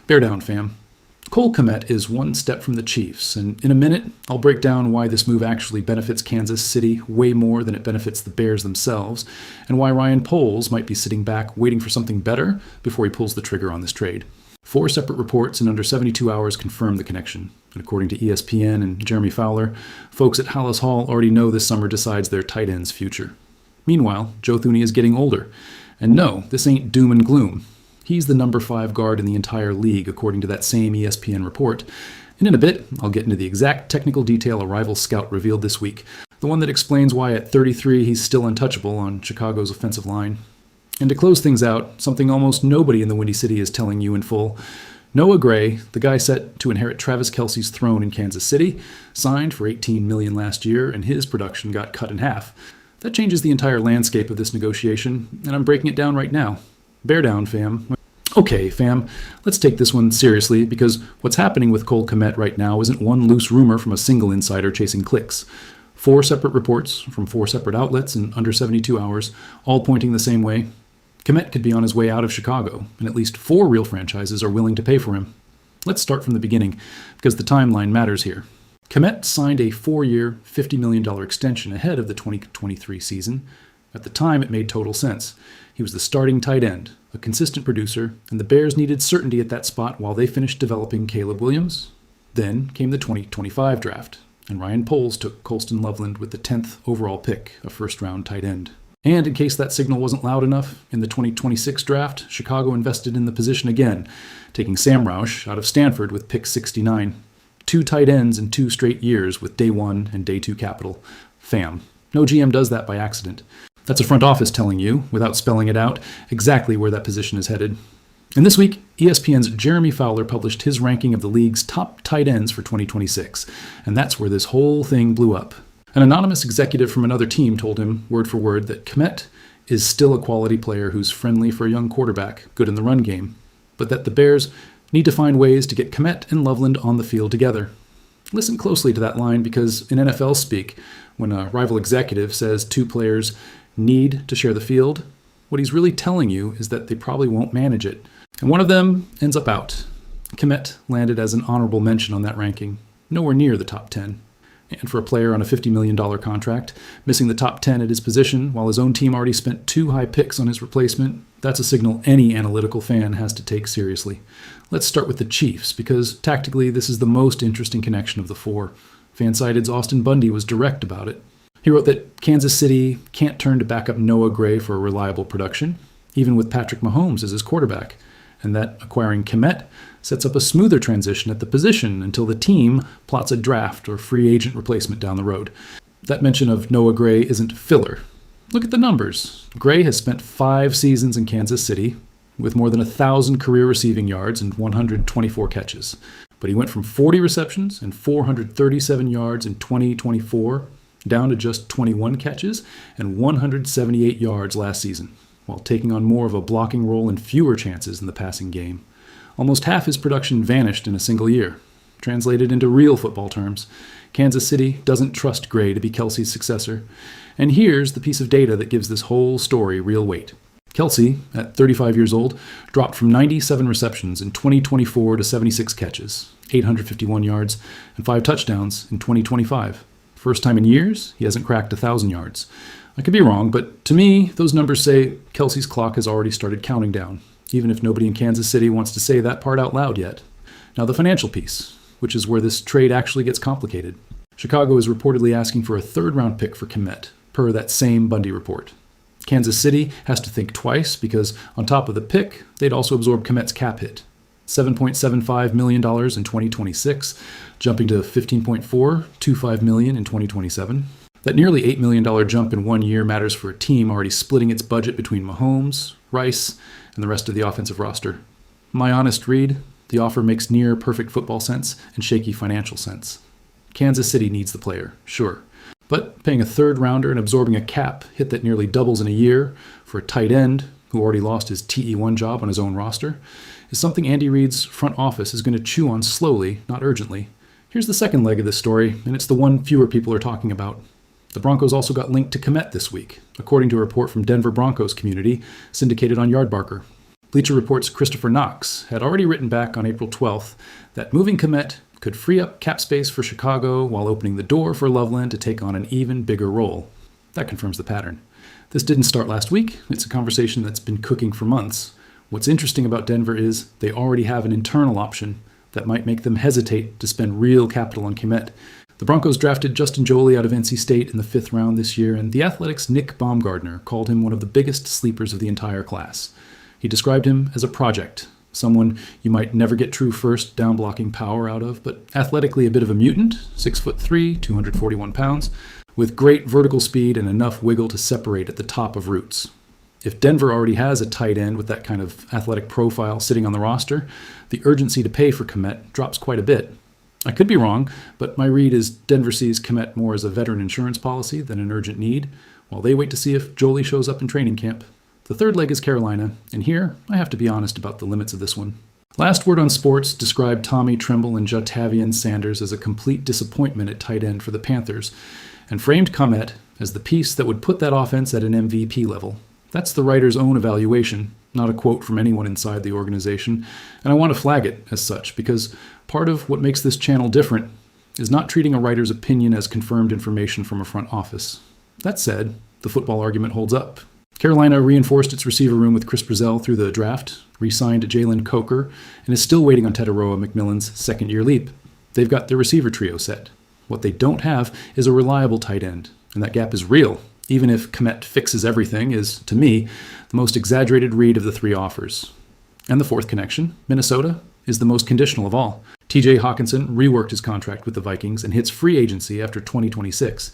Bear down, fam. Cole Kmet is one step from the Chiefs, and in a minute, I'll break down why this move actually benefits Kansas City way more than it benefits the Bears themselves, and why Ryan Poles might be sitting back waiting for something better before he pulls the trigger on this trade. 4 separate reports in under 72 hours confirm the connection, and according to ESPN and Jeremy Fowler, folks at Hallis Hall already know this summer decides their tight end's future. Meanwhile, Joe Thuney is getting older, and no, this ain't doom and gloom. He's the number 5 guard in the entire league, according to that same ESPN report. And in a bit, I'll get into the exact technical detail a rival scout revealed this week, the one that explains why at 33 he's still untouchable on Chicago's offensive line. And to close things out, something almost nobody in the Windy City is telling you in full. Noah Gray, the guy set to inherit Travis Kelce's throne in Kansas City, signed for $18 million last year, and his production got cut in half. That changes the entire landscape of this negotiation, and I'm breaking it down right now. Bear down, fam. Okay, fam, let's take this one seriously, because what's happening with Cole Kmet right now isn't one loose rumor from a single insider chasing clicks. 4 separate reports from 4 separate outlets in under 72 hours, all pointing the same way. Kmet could be on his way out of Chicago, and at least 4 real franchises are willing to pay for him. Let's start from the beginning, because the timeline matters here. Kmet signed a 4-year, $50 million extension ahead of the 2023 season. At the time, it made total sense. He was the starting tight end, a consistent producer, and the Bears needed certainty at that spot while they finished developing Caleb Williams. Then came the 2025 draft, and Ryan Poles took Colston Loveland with the 10th overall pick, a first-round tight end. And in case that signal wasn't loud enough, in the 2026 draft, Chicago invested in the position again, taking Sam Roush out of Stanford with pick 69. 2 tight ends in 2 straight years with day 1 and day 2 capital. Fam. No GM does that by accident. That's a front office telling you, without spelling it out, exactly where that position is headed. And this week, ESPN's Jeremy Fowler published his ranking of the league's top tight ends for 2026, and that's where this whole thing blew up. An anonymous executive from another team told him, word for word, that Kmet is still a quality player who's friendly for a young quarterback, good in the run game, but that the Bears need to find ways to get Kmet and Loveland on the field together. Listen closely to that line, because in NFL speak, when a rival executive says 2 players need to share the field, what he's really telling you is that they probably won't manage it. And one of them ends up out. Kmet landed as an honorable mention on that ranking, nowhere near the top 10. And for a player on a $50 million contract, missing the top 10 at his position while his own team already spent 2 high picks on his replacement, that's a signal any analytical fan has to take seriously. Let's start with the Chiefs, because tactically this is the most interesting connection of the 4. Fansided's Austin Bundy was direct about it. He wrote that Kansas City can't turn to back up Noah Gray for a reliable production, even with Patrick Mahomes as his quarterback, and that acquiring Kmet sets up a smoother transition at the position until the team plots a draft or free agent replacement down the road. That mention of Noah Gray isn't filler. Look at the numbers. Gray has spent 5 seasons in Kansas City with more than 1,000 career receiving yards and 124 catches. But he went from 40 receptions and 437 yards in 2024 down to just 21 catches and 178 yards last season, while taking on more of a blocking role and fewer chances in the passing game. Almost half his production vanished in a single year. Translated into real football terms, Kansas City doesn't trust Gray to be Kelce's successor. And here's the piece of data that gives this whole story real weight. Kelce, at 35 years old, dropped from 97 receptions in 2024 to 76 catches, 851 yards, and 5 touchdowns in 2025. First time in years, he hasn't cracked 1,000 yards. I could be wrong, but to me, those numbers say Kelce's clock has already started counting down, even if nobody in Kansas City wants to say that part out loud yet. Now the financial piece, which is where this trade actually gets complicated. Chicago is reportedly asking for a 3rd-round pick for Kmet, per that same Bundy report. Kansas City has to think twice, because on top of the pick, they'd also absorb Kmet's cap hit. $7.75 million in 2026, jumping to $15.425 million in 2027. That nearly $8 million jump in 1 year matters for a team already splitting its budget between Mahomes, Rice, and the rest of the offensive roster. My honest read, the offer makes near perfect football sense and shaky financial sense. Kansas City needs the player, sure. But paying a 3rd rounder and absorbing a cap hit that nearly doubles in a year for a tight end who already lost his TE1 job on his own roster is something Andy Reid's front office is going to chew on slowly, not urgently. Here's the second leg of this story, and it's the one fewer people are talking about. The Broncos also got linked to Kmet this week, according to a report from Denver Broncos community syndicated on Yardbarker. Bleacher Report's Christopher Knox had already written back on April 12th that moving Kmet could free up cap space for Chicago while opening the door for Loveland to take on an even bigger role. That confirms the pattern. This didn't start last week. It's a conversation that's been cooking for months. What's interesting about Denver is they already have an internal option that might make them hesitate to spend real capital on Kmet. The Broncos drafted Justin Joly out of NC State in the 5th round this year, and the Athletic's Nick Baumgardner called him one of the biggest sleepers of the entire class. He described him as a project, someone you might never get true first down blocking power out of, but athletically a bit of a mutant, 6'3", 241 pounds, with great vertical speed and enough wiggle to separate at the top of routes. If Denver already has a tight end with that kind of athletic profile sitting on the roster, the urgency to pay for Kmet drops quite a bit. I could be wrong, but my read is Denver sees Kmet more as a veteran insurance policy than an urgent need, while they wait to see if Joly shows up in training camp. The third leg is Carolina, and here I have to be honest about the limits of this one. Last Word on Sports described Tommy Tremble and Jatavian Sanders as a complete disappointment at tight end for the Panthers, and framed Kmet as the piece that would put that offense at an MVP level. That's the writer's own evaluation, not a quote from anyone inside the organization, and I want to flag it as such because part of what makes this channel different is not treating a writer's opinion as confirmed information from a front office. That said, the football argument holds up. Carolina reinforced its receiver room with Chris Brazell through the draft, re-signed Jalen Coker, and is still waiting on Tetaroa McMillan's second-year leap. They've got their receiver trio set. What they don't have is a reliable tight end, and that gap is real, even if Kmet fixes everything is, to me, the most exaggerated read of the three offers. And the fourth connection, Minnesota, is the most conditional of all. TJ Hawkinson reworked his contract with the Vikings and hits free agency after 2026.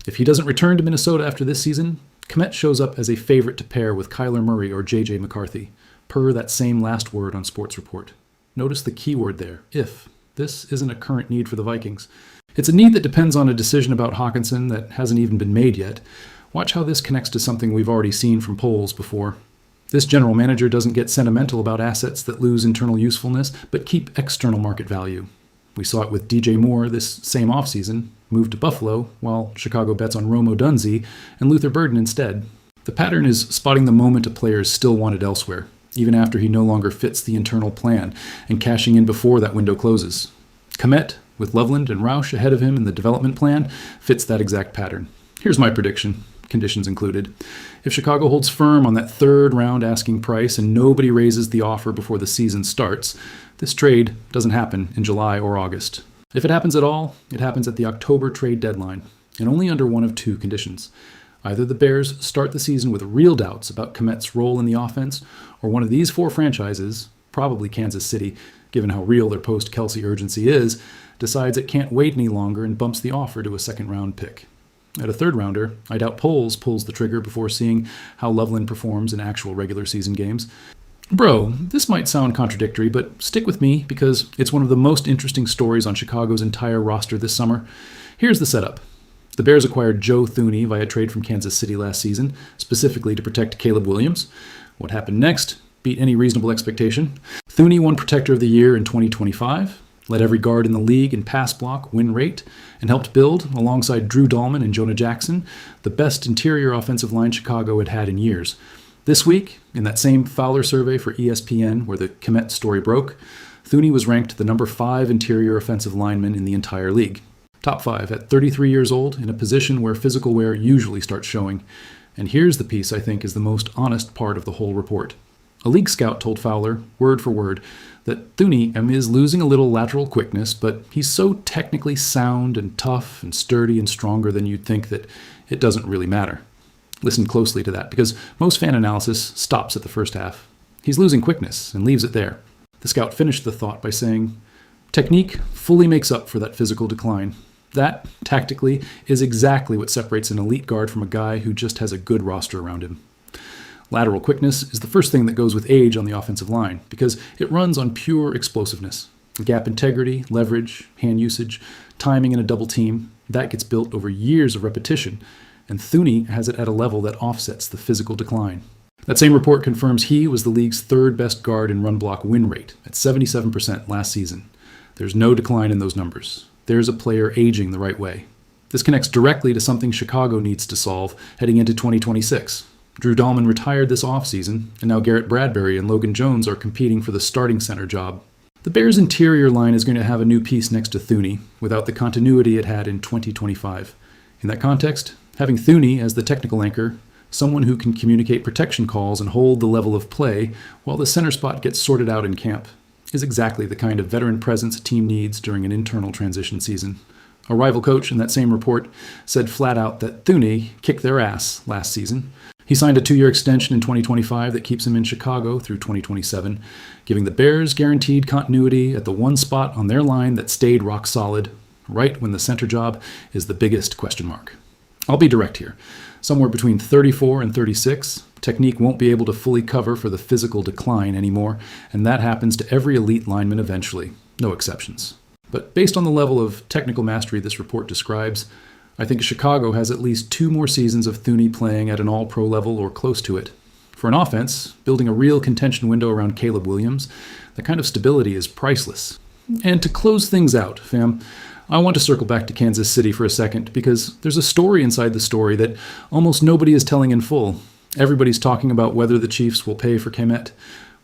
If he doesn't return to Minnesota after this season, Kmet shows up as a favorite to pair with Kyler Murray or J.J. McCarthy, per that same Last Word on Sports Report. Notice the key word there, if. This isn't a current need for the Vikings. It's a need that depends on a decision about Hawkinson that hasn't even been made yet. Watch how this connects to something we've already seen from polls before. This general manager doesn't get sentimental about assets that lose internal usefulness, but keep external market value. We saw it with DJ Moore this same offseason, moved to Buffalo, while Chicago bets on Rome Odunze and Luther Burden instead. The pattern is spotting the moment a player is still wanted elsewhere, even after he no longer fits the internal plan, and cashing in before that window closes. Kmet, with Loveland and Roush ahead of him in the development plan, fits that exact pattern. Here's my prediction, conditions included. If Chicago holds firm on that third round asking price and nobody raises the offer before the season starts, this trade doesn't happen in July or August. If it happens at all, it happens at the October trade deadline, and only under one of two conditions. Either the Bears start the season with real doubts about Kmet's role in the offense, or one of these four franchises, probably Kansas City, given how real their post-Kelsey urgency is, decides it can't wait any longer and bumps the offer to a second-round pick. At a third-rounder, I doubt Poles pulls the trigger before seeing how Loveland performs in actual regular season games. Bro, this might sound contradictory, but stick with me because it's one of the most interesting stories on Chicago's entire roster this summer. Here's the setup. The Bears acquired Joe Thuney via trade from Kansas City last season, specifically to protect Caleb Williams. What happened next beat any reasonable expectation. Thuney won Protector of the Year in 2025, led every guard in the league in pass block win rate, and helped build, alongside Drew Dahlman and Jonah Jackson, the best interior offensive line Chicago had had in years. This week, in that same Fowler survey for ESPN where the Kmet story broke, Thuney was ranked the number 5 interior offensive lineman in the entire league. Top 5 at 33 years old in a position where physical wear usually starts showing. And here's the piece I think is the most honest part of the whole report. A league scout told Fowler, word for word, that Thuney is losing a little lateral quickness, but he's so technically sound and tough and sturdy and stronger than you'd think that it doesn't really matter. Listen closely to that, because most fan analysis stops at the first half. He's losing quickness and leaves it there. The scout finished the thought by saying, technique fully makes up for that physical decline. That, tactically, is exactly what separates an elite guard from a guy who just has a good roster around him. Lateral quickness is the first thing that goes with age on the offensive line, because it runs on pure explosiveness. Gap integrity, leverage, hand usage, timing in a double team, that gets built over years of repetition, and Thuney has it at a level that offsets the physical decline. That same report confirms he was the league's third best guard in run block win rate at 77% last season. There's no decline in those numbers. There's a player aging the right way. This connects directly to something Chicago needs to solve heading into 2026. Drew Dahlman retired this offseason, and now Garrett Bradbury and Logan Jones are competing for the starting center job. The Bears' interior line is going to have a new piece next to Thuney, without the continuity it had in 2025. In that context, having Thuney as the technical anchor, someone who can communicate protection calls and hold the level of play while the center spot gets sorted out in camp, is exactly the kind of veteran presence a team needs during an internal transition season. A rival coach in that same report said flat out that Thuney kicked their ass last season. He signed a 2-year extension in 2025 that keeps him in Chicago through 2027, giving the Bears guaranteed continuity at the one spot on their line that stayed rock solid, right when the center job is the biggest question mark. I'll be direct here. Somewhere between 34 and 36, technique won't be able to fully cover for the physical decline anymore, and that happens to every elite lineman eventually, no exceptions. But based on the level of technical mastery this report describes, I think Chicago has at least 2 more seasons of Thuney playing at an all-pro level or close to it. For an offense, building a real contention window around Caleb Williams, that kind of stability is priceless. And to close things out, fam, I want to circle back to Kansas City for a second because there's a story inside the story that almost nobody is telling in full. Everybody's talking about whether the Chiefs will pay for Kmet.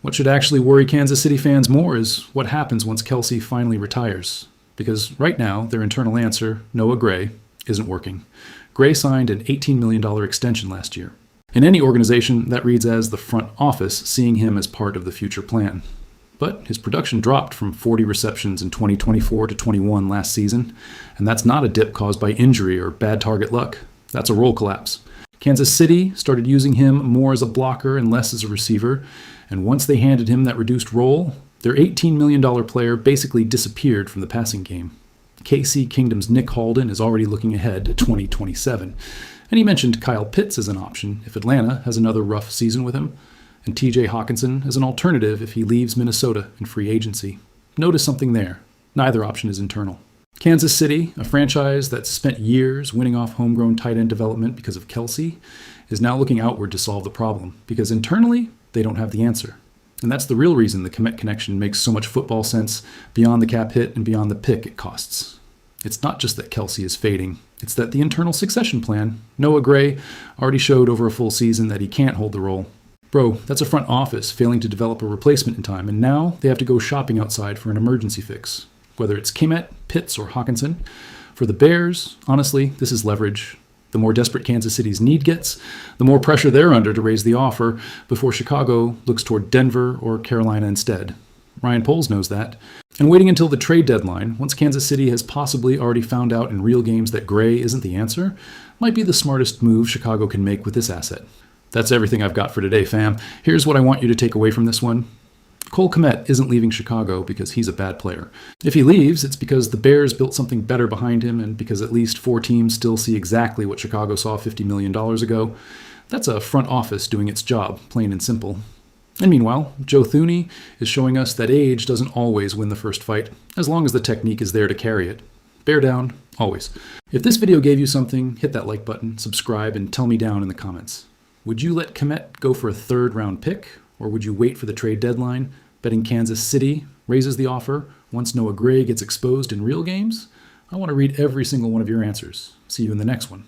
What should actually worry Kansas City fans more is what happens once Kelsey finally retires. Because right now, their internal answer, Noah Gray, isn't working. Gray signed an $18 million extension last year. In any organization, that reads as the front office seeing him as part of the future plan. But his production dropped from 40 receptions in 2024 to 21 last season, and that's not a dip caused by injury or bad target luck. That's a role collapse. Kansas City started using him more as a blocker and less as a receiver, and once they handed him that reduced role, their $18 million player basically disappeared from the passing game. KC Kingdom's Nick Halden is already looking ahead to 2027, and he mentioned Kyle Pitts as an option if Atlanta has another rough season with him, and TJ Hawkinson as an alternative if he leaves Minnesota in free agency. Notice something there. Neither option is internal. Kansas City, a franchise that's spent years winning off homegrown tight end development because of Kelsey, is now looking outward to solve the problem, because internally, they don't have the answer. And that's the real reason the Kmet connection makes so much football sense beyond the cap hit and beyond the pick it costs. It's not just that Kelsey is fading. It's that the internal succession plan, Noah Gray, already showed over a full season that he can't hold the role. Bro, that's a front office failing to develop a replacement in time, and now they have to go shopping outside for an emergency fix. Whether it's Kmet, Pitts, or Hawkinson. For the Bears, honestly, this is leverage. The more desperate Kansas City's need gets, the more pressure they're under to raise the offer before Chicago looks toward Denver or Carolina instead. Ryan Poles knows that. And waiting until the trade deadline, once Kansas City has possibly already found out in real games that Gray isn't the answer, might be the smartest move Chicago can make with this asset. That's everything I've got for today, fam. Here's what I want you to take away from this one. Cole Kmet isn't leaving Chicago because he's a bad player. If he leaves, it's because the Bears built something better behind him and because at least 4 teams still see exactly what Chicago saw $50 million ago. That's a front office doing its job, plain and simple. And meanwhile, Joe Thuney is showing us that age doesn't always win the first fight, as long as the technique is there to carry it. Bear down, always. If this video gave you something, hit that like button, subscribe, and tell me down in the comments. Would you let Kmet go for a 3rd round pick, or would you wait for the trade deadline, betting Kansas City raises the offer once Noah Gray gets exposed in real games? I want to read every single one of your answers. See you in the next one.